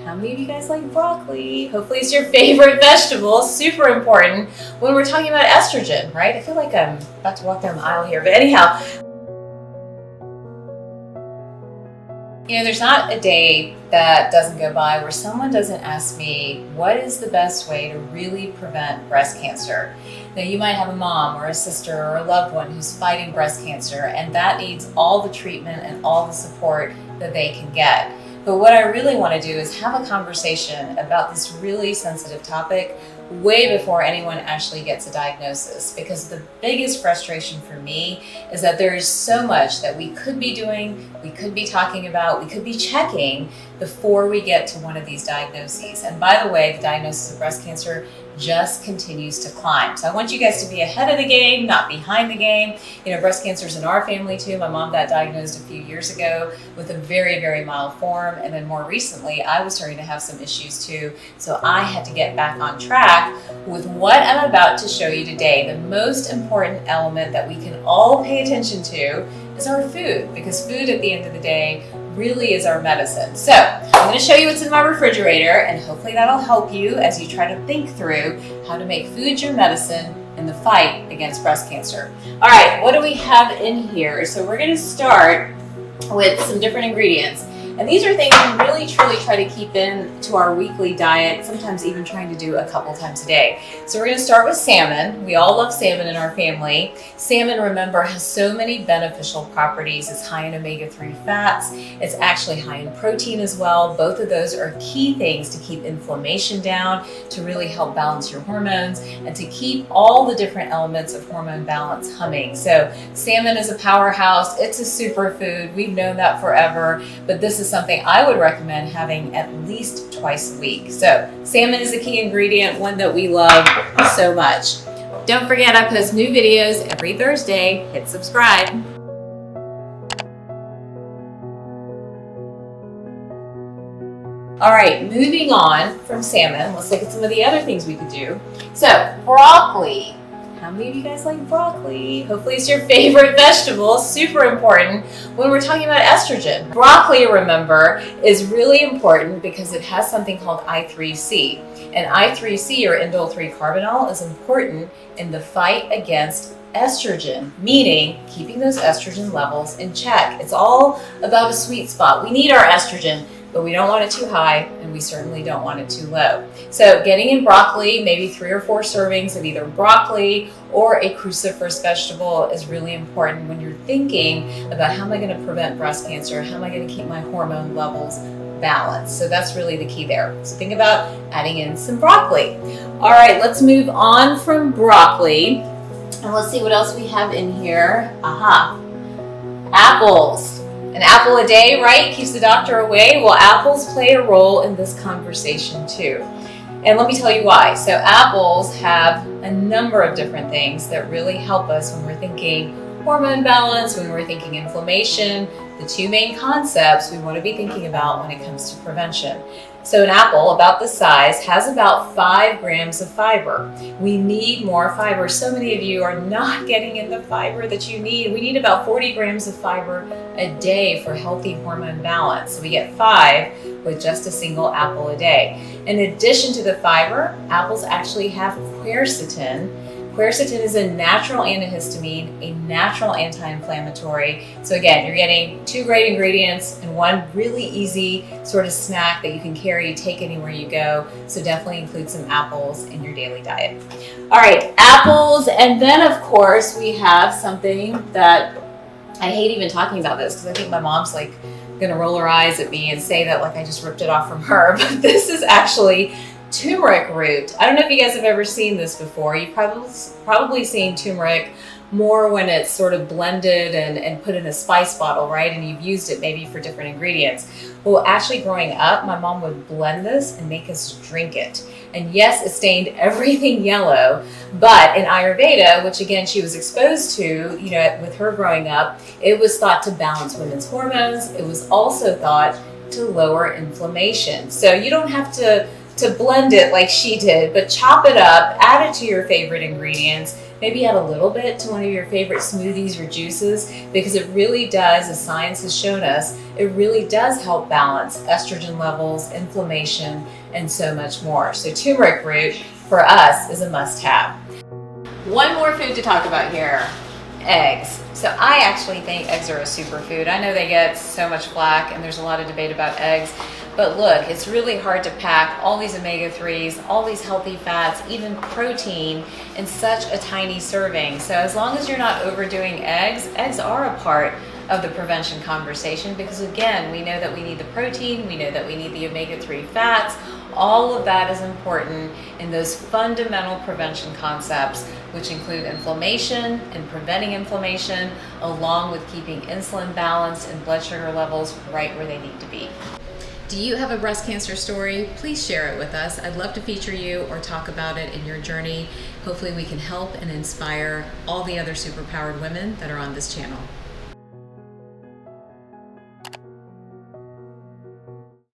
How many of you guys like broccoli? Hopefully it's your favorite vegetable. Super important when we're talking about estrogen, right? I feel like I'm about to walk down the aisle here, but anyhow, there's not a day that doesn't go by where someone doesn't ask me, what is the best way to really prevent breast cancer? Now, you might have a mom or a sister or a loved one who's fighting breast cancer, and that needs all the treatment and all the support that they can get. But what I really want to do is have a conversation about this really sensitive topic way before anyone actually gets a diagnosis, because the biggest frustration for me is that there is so much that we could be doing, we could be talking about, we could be checking before we get to one of these diagnoses. And by the way, the diagnosis of breast cancer just continues to climb. So I want you guys to be ahead of the game, not behind the game. Breast cancer is in our family too. My mom got diagnosed a few years ago with a very, very mild form. And then more recently, I was starting to have some issues too. So I had to get back on track with what I'm about to show you today. The most important element that we can all pay attention to is our food, because food at the end of the day really is our medicine. So I'm going to show you what's in my refrigerator, and hopefully that'll help you as you try to think through how to make food your medicine in the fight against breast cancer. All right, what do we have in here? So we're going to start with some different ingredients. And these are things we really truly try to keep in to our weekly diet, sometimes even trying to do a couple times a day. So we're going to start with salmon. We all love salmon in our family. Salmon, remember, has so many beneficial properties. It's high in omega-3 fats. It's actually high in protein as well. Both of those are key things to keep inflammation down, to really help balance your hormones, and to keep all the different elements of hormone balance humming. So salmon is a powerhouse. It's a superfood. We've known that forever, but this is something I would recommend having at least twice a week. So salmon is a key ingredient, one that we love so much. Don't forget, I post new videos every Thursday. Hit subscribe. All right, moving on from salmon, let's look at some of the other things we could do. So broccoli. How many of you guys like broccoli? Hopefully it's your favorite vegetable. Super important when we're talking about estrogen. Broccoli, remember, is really important because it has something called I3C. And I3C, or indole 3-carbinol, is important in the fight against estrogen, meaning keeping those estrogen levels in check. It's all about a sweet spot. We need our estrogen, but we don't want it too high, and we certainly don't want it too low. So getting in broccoli, maybe 3 or 4 servings of either broccoli or a cruciferous vegetable, is really important when you're thinking about how am I going to prevent breast cancer, how am I going to keep my hormone levels balanced. So that's really the key there. So think about adding in some broccoli. All right, let's move on from broccoli, and let's see what else we have in here. Apples. An apple a day, right? Keeps the doctor away. Well, apples play a role in this conversation too. And let me tell you why. So apples have a number of different things that really help us when we're thinking hormone balance, when we're thinking inflammation. The 2 main concepts we want to be thinking about when it comes to prevention. So an apple, about this size, has about 5 grams of fiber. We need more fiber. So many of you are not getting in the fiber that you need. We need about 40 grams of fiber a day for healthy hormone balance. So we get 5 with just a single apple a day. In addition to the fiber, apples actually have quercetin. Quercetin is a natural antihistamine, a natural anti-inflammatory. So again, you're getting 2 great ingredients and one really easy sort of snack that you can carry, take anywhere you go. So definitely include some apples in your daily diet. All right, apples. And then of course we have something that I hate even talking about this, because I think my mom's like gonna roll her eyes at me and say that like I just ripped it off from her. But this is actually turmeric root. I don't know if you guys have ever seen this before. You've probably seen turmeric more when it's sort of blended and put in a spice bottle, right? And you've used it maybe for different ingredients. Well, actually growing up, my mom would blend this and make us drink it. And yes, it stained everything yellow, but in Ayurveda, which again, she was exposed to, with her growing up, it was thought to balance women's hormones. It was also thought to lower inflammation. So you don't have to blend it like she did, but chop it up, add it to your favorite ingredients, Maybe add a little bit to one of your favorite smoothies or juices, because it really does, as science has shown us, it really does help balance estrogen levels, inflammation, and so much more. So turmeric root for us is a must-have. One more food to talk about here, eggs. So I actually think eggs are a superfood. I know they get so much flack and there's a lot of debate about eggs, but look, it's really hard to pack all these omega-3s, all these healthy fats, even protein in such a tiny serving. So as long as you're not overdoing eggs, eggs are a part of the prevention conversation, because again, we know that we need the protein, we know that we need the omega-3 fats. All of that is important in those fundamental prevention concepts, which include inflammation and preventing inflammation, along with keeping insulin balanced and blood sugar levels right where they need to be. Do you have a breast cancer story? Please share it with us. I'd love to feature you or talk about it in your journey. Hopefully we can help and inspire all the other superpowered women that are on this channel.